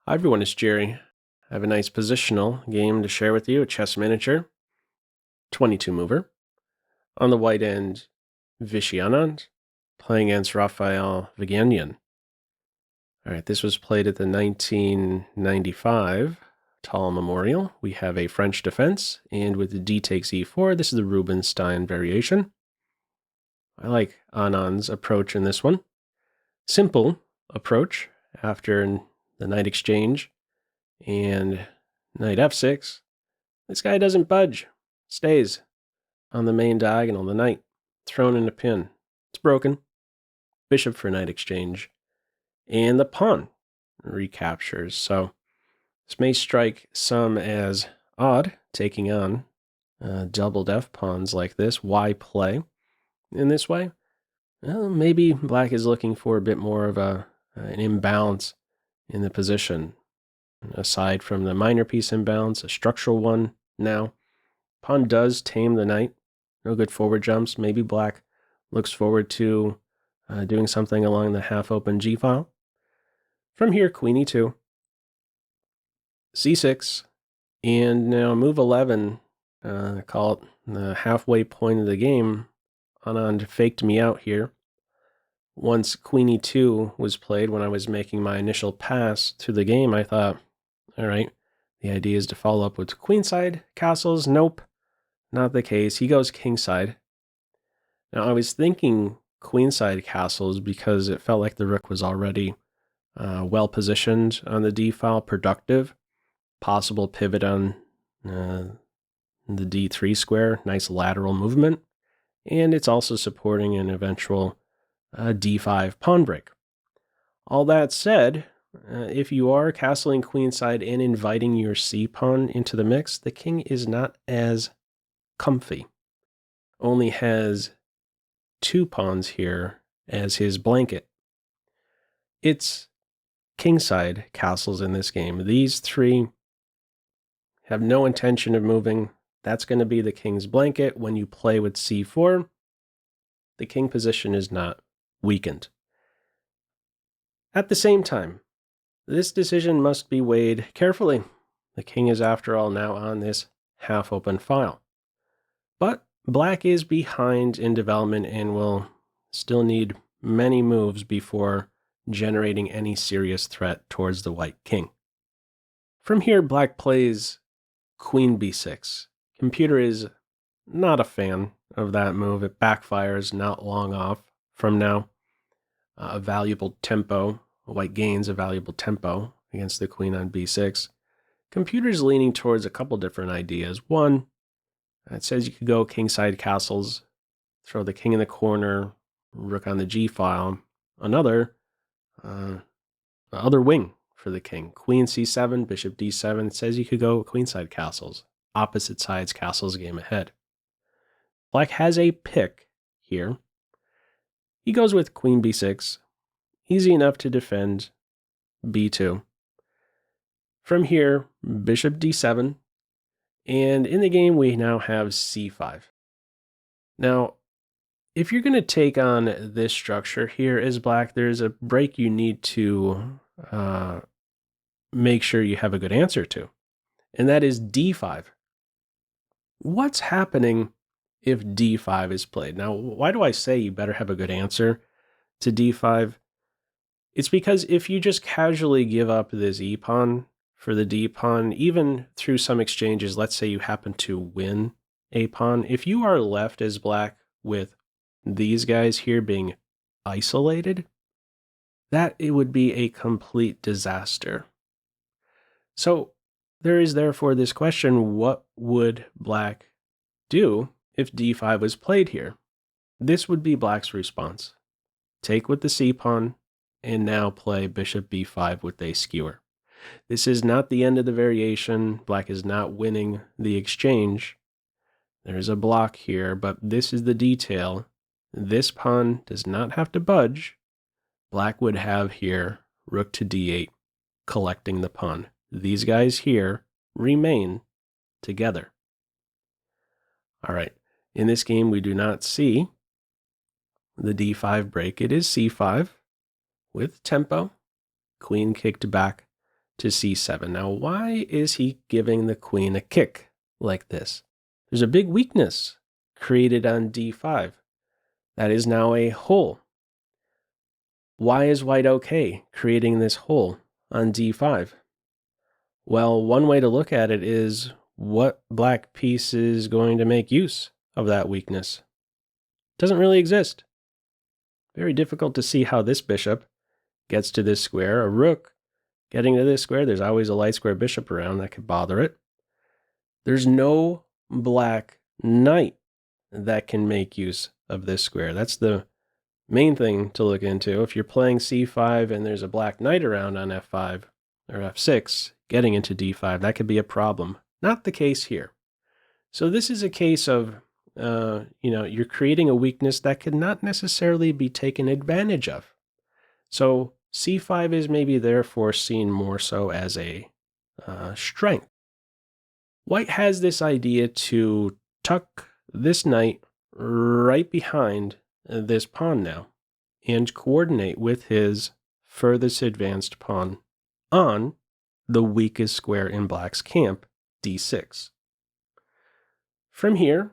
Hi everyone, it's Jerry. I have a nice positional game to share with you, a chess miniature, 22 mover. On the white end, Vishy Anand, playing against Rafael Vaganian. All right, this was played at the 1995 Tal Memorial. We have a French defense, and with the d takes e4, this is the Rubinstein variation. I like Anand's approach in this one. Simple approach after the knight exchange and knight f6. This guy doesn't budge, stays on the main diagonal. The knight thrown in a pin. It's broken. Bishop for knight exchange. And the pawn recaptures. So this may strike some as odd, taking on doubled f pawns like this. Why play in this way? Well, maybe black is looking for a bit more of an imbalance in the position. Aside from the minor piece imbalance, a structural one now. Pawn does tame the knight. No good forward jumps. Maybe black looks forward to doing something along the half-open g-file. From here, queen e2, c6, and now move 11, call it the halfway point of the game. Anand faked me out here. Once queen e2 was played, when I was making my initial pass through the game, I thought, all right, the idea is to follow up with queenside castles. Nope, not the case. He goes kingside. Now, I was thinking queenside castles because it felt like the rook was already well positioned on the d-file, productive, possible pivot on the d3 square, nice lateral movement, and it's also supporting an eventual d5 pawn break. All that said, if you are castling queenside and inviting your c-pawn into the mix, the king is not as comfy. Only has 2 pawns here as his blanket. It's kingside castles in this game. These 3 have no intention of moving. That's going to be the king's blanket. When you play with c4, the king position is not weakened. At the same time, this decision must be weighed carefully. The king is, after all, now on this half-open file. But black is behind in development and will still need many moves before generating any serious threat towards the white king. From here, black plays queen b6. Computer is not a fan of that move. It backfires not long off from now. A valuable tempo. White gains a valuable tempo against the queen on b6. Computer's leaning towards a couple different ideas. One, it says you could go kingside castles, throw the king in the corner, rook on the g-file. Another, other wing for the king. Queen c7, bishop d7. It says you could go queenside castles. Opposite sides castles game ahead. Black has a pick here. He goes with queen b6. Easy enough to defend b2. From here, bishop d7. And in the game, we now have c5. Now, if you're going to take on this structure here as black, there's a break you need to make sure you have a good answer to. And that is d5. What's happening if d5 is played? Now, why do I say you better have a good answer to d5? It's because if you just casually give up this e-pawn for the d-pawn, even through some exchanges, let's say you happen to win a pawn, if you are left as black with these guys here being isolated, that it would be a complete disaster. So there is therefore this question, what would black do if d5 was played here? This would be black's response. Take with the c-pawn, and now play bishop b5 with a skewer. This is not the end of the variation. Black is not winning the exchange. There's a block here, but this is the detail. This pawn does not have to budge. Black would have here rook to d8, collecting the pawn. These guys here remain together. All right, in this game we do not see the d5 break. It is c5 with tempo. Queen kicked back to c7. Now, why is he giving the queen a kick like this? There's a big weakness created on d5. That is now a hole. Why is white okay creating this hole on d5? Well, one way to look at it is what black piece is going to make use of that weakness. It doesn't really exist. Very difficult to see how this bishop gets to this square. A rook getting to this square, there's always a light square bishop around that could bother it. There's no black knight that can make use of this square. That's the main thing to look into. If you're playing c5 and there's a black knight around on f5 or f6, getting into d5, that could be a problem. Not the case here. So this is a case of, you're creating a weakness that could not necessarily be taken advantage of. So c5 is maybe therefore seen more so as a strength. White has this idea to tuck this knight right behind this pawn now and coordinate with his furthest advanced pawn on the weakest square in black's camp, d6. From here,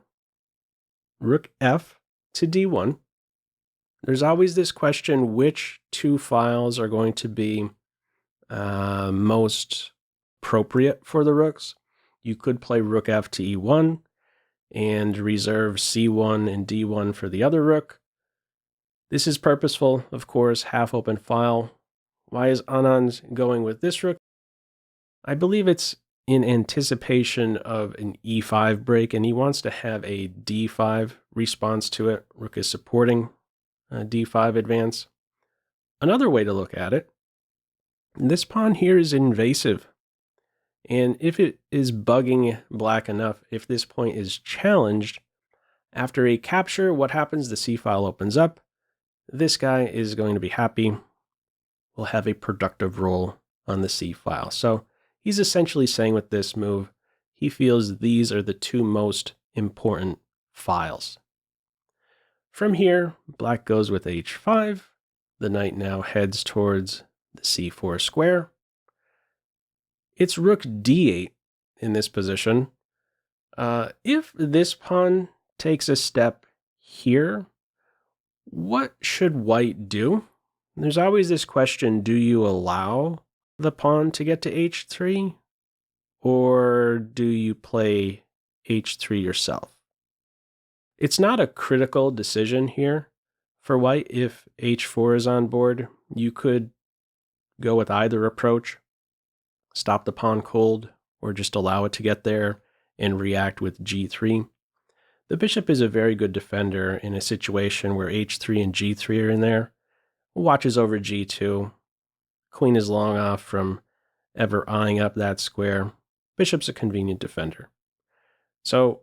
rook f to d1. There's always this question, which two files are going to be most appropriate for the rooks? You could play rook f to e1 and reserve c1 and d1 for the other rook. This is purposeful, of course, half open file. Why is Anand going with this rook? I believe it's in anticipation of an e5 break, and he wants to have a d5 response to it. Rook is supporting d5 advance. Another way to look at it, this pawn here is invasive. And if it is bugging black enough, if this point is challenged, after a capture, what happens? The c file opens up. This guy is going to be happy. Will have a productive role on the c file. So he's essentially saying with this move, he feels these are the two most important files. From here, black goes with h5. The knight now heads towards the c4 square. It's rook d8 in this position. If this pawn takes a step here, what should white do? There's always this question, do you allow the pawn to get to h3? Or do you play h3 yourself? It's not a critical decision here for white. If h4 is on board, you could go with either approach. Stop the pawn cold, or just allow it to get there and react with g3. The bishop is a very good defender in a situation where h3 and g3 are in there. Watches over g2. Queen is long off from ever eyeing up that square. Bishop's a convenient defender. So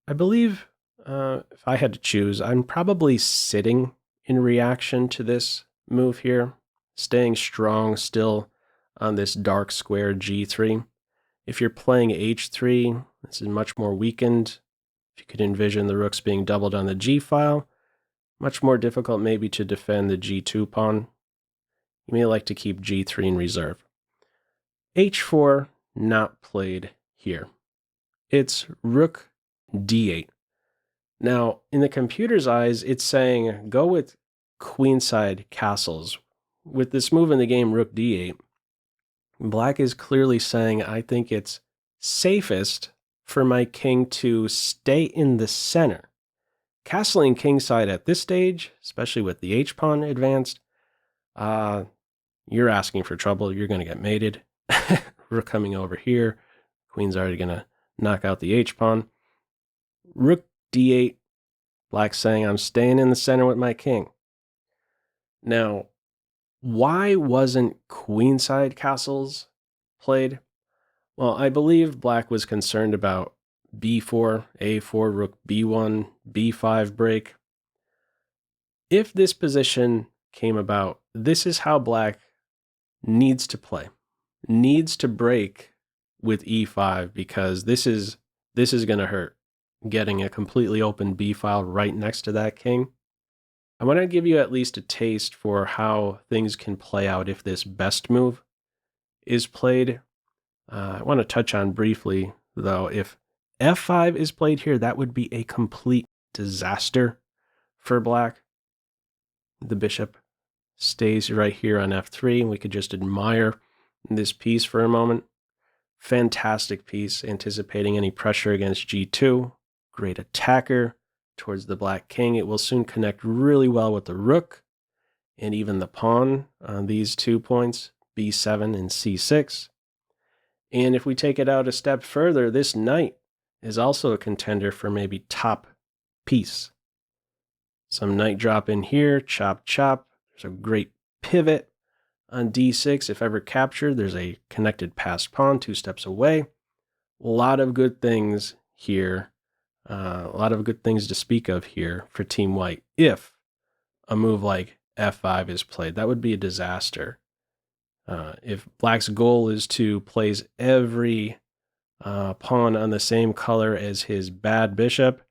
I believe if I had to choose, I'm probably sitting in reaction to this move here, staying strong still on this dark square g3. If you're playing h3, this is much more weakened. If you could envision the rooks being doubled on the g file, much more difficult maybe to defend the g2 pawn. You may like to keep g3 in reserve. h4 not played here. It's rook d8. Now, in the computer's eyes, it's saying go with queenside castles. With this move in the game, rook d8, black is clearly saying, I think it's safest for my king to stay in the center. Castling kingside at this stage, especially with the h-pawn advanced, you're asking for trouble. You're going to get mated. Rook coming over here. Queen's already going to knock out the h-pawn. Rook d8. Black saying, I'm staying in the center with my king. Now, why wasn't queenside castles played? Well, I believe black was concerned about b4, a4, rook b1, b5 break. If this position came about, this is how black needs to play. Needs to break with e5, because this is going to hurt. Getting a completely open b file right next to that king. I want to give you at least a taste for how things can play out if this best move is played, I want to touch on briefly, though, if f5 is played here, that would be a complete disaster for black. The bishop stays right here on f3, and we could just admire this piece for a moment. Fantastic piece, anticipating any pressure against g2. Great attacker towards the black king. It will soon connect really well with the rook and even the pawn on these 2 points, b7 and c6. And if we take it out a step further, this knight is also a contender for maybe top piece. Some knight drop in here, chop, chop. There's a great pivot on d6. If ever captured, there's a connected passed pawn 2 steps away. A lot of good things here. A lot of good things to speak of here for Team White. If a move like f5 is played, that would be a disaster. If black's goal is to place every pawn on the same color as his bad bishop,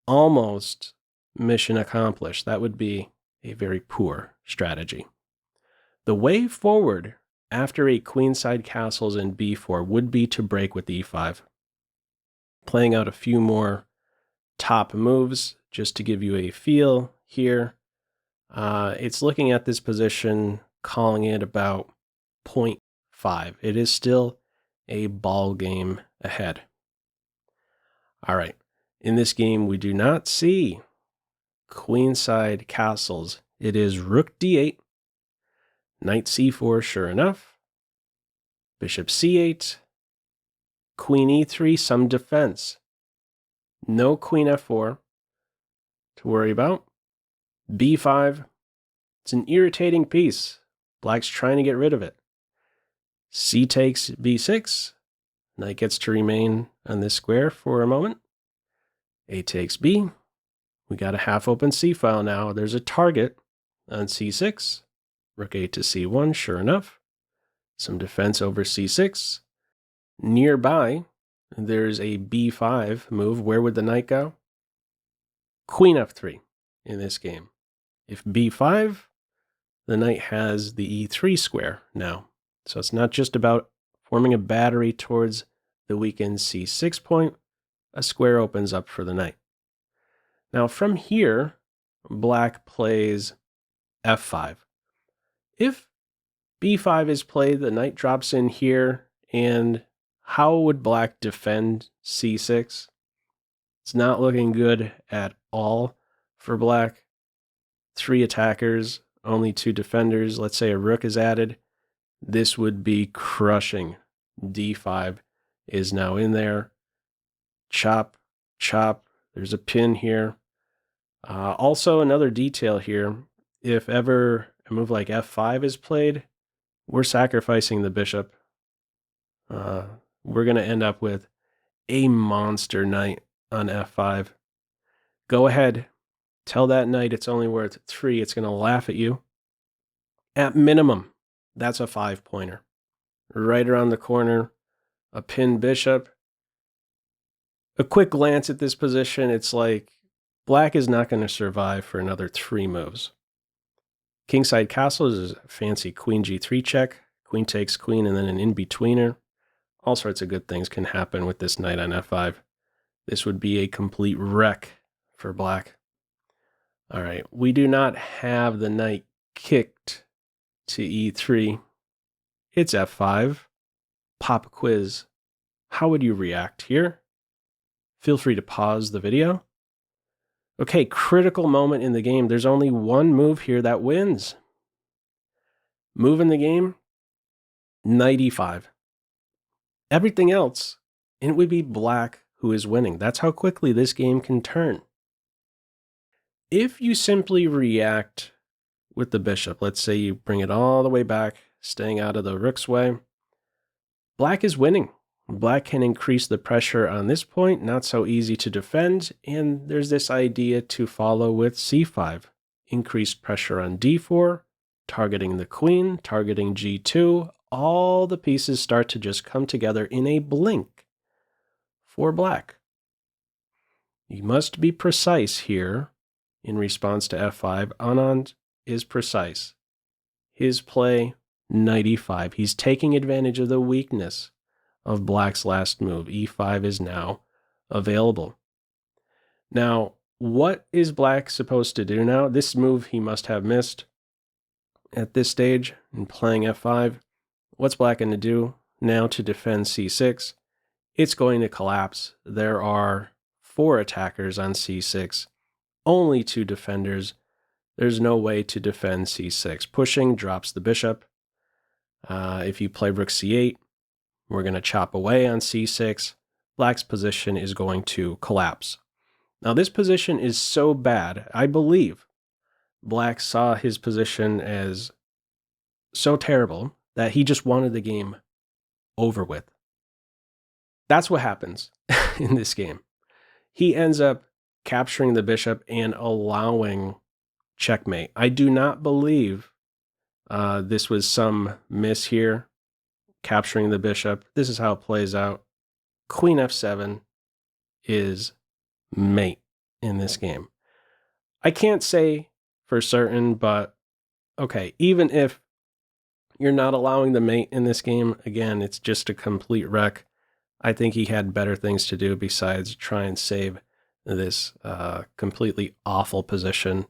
almost mission accomplished. That would be a very poor strategy. The way forward after a queenside castles in b4 would be to break with e5. Playing out a few more top moves just to give you a feel here. It's looking at this position, calling it about 0.5. It is still a ball game ahead. All right. In this game, we do not see queenside castles. It is rook d8, knight c4, sure enough, bishop c8, queen e3, some defense. No queen f4 to worry about. b5, it's an irritating piece. Black's trying to get rid of it. C takes b6. Knight gets to remain on this square for a moment. A takes b. We got a half-open c-file now. There's a target on c6. Rook a to c1, sure enough. Some defense over c6. Nearby, there's a b5 move. Where would the knight go? Queen f3 in this game. If b5, the knight has the e3 square now. So it's not just about forming a battery towards the weakened c6 point. A square opens up for the knight. Now from here, black plays f5. If b5 is played, the knight drops in here, and how would black defend c6? It's not looking good at all for black. 3 attackers, only 2 defenders. Let's say a rook is added. This would be crushing. d5 is now in there. Chop, chop. There's a pin here. Also, another detail here. If ever a move like f5 is played, we're sacrificing the bishop. We're going to end up with a monster knight on f5. Go ahead. Tell that knight it's only worth 3. It's going to laugh at you. At minimum, that's a 5-pointer. Right around the corner, a pinned bishop. A quick glance at this position, it's like black is not going to survive for another 3 moves. Kingside castles is a fancy queen g3 check. Queen takes queen and then an in-betweener. All sorts of good things can happen with this knight on f5. This would be a complete wreck for black. All right, we do not have the knight kicked to e3. It's f5. Pop quiz. How would you react here? Feel free to pause the video. Okay, critical moment in the game. There's only one move here that wins. Move in the game, knight e5. Everything else, it would be black who is winning. That's how quickly this game can turn. If you simply react with the bishop, let's say you bring it all the way back, staying out of the rook's way, black is winning. Black can increase the pressure on this point, not so easy to defend, and there's this idea to follow with c5. Increased pressure on d4, targeting the queen, targeting g2, all the pieces start to just come together in a blink for black. You must be precise here in response to f5. Anand is precise. His play knight e5. He's taking advantage of the weakness of black's last move. e5 is now available. Now, what is black supposed to do now? This move he must have missed at this stage in playing f5. What's black going to do now to defend c6? It's going to collapse. There are 4 attackers on c6, only 2 defenders. There's no way to defend c6. Pushing drops the bishop. If you play rook c8, we're going to chop away on c6. Black's position is going to collapse. Now, this position is so bad, I believe black saw his position as so terrible that he just wanted the game over with. That's what happens in this game. He ends up capturing the bishop and allowing checkmate. I do not believe this was some miss here, capturing the bishop. This is how it plays out. Queen f7 is mate in this game. I can't say for certain, but okay, even if you're not allowing the mate in this game, again, it's just a complete wreck. I think he had better things to do besides try and save this completely awful position.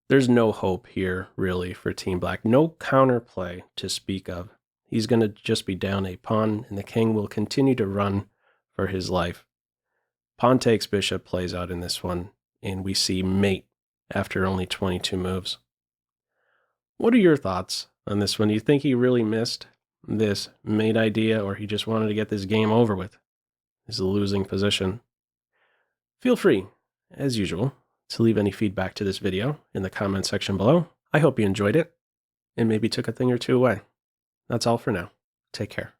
There's no hope here, really, for Team Black. No counterplay to speak of. He's going to just be down a pawn, and the king will continue to run for his life. Pawn takes bishop plays out in this one, and we see mate after only 22 moves. What are your thoughts on this one? Do you think he really missed this mate idea, or he just wanted to get this game over with? This is a losing position. Feel free, as usual, to leave any feedback to this video in the comment section below. I hope you enjoyed it and maybe took a thing or two away. That's all for now. Take care.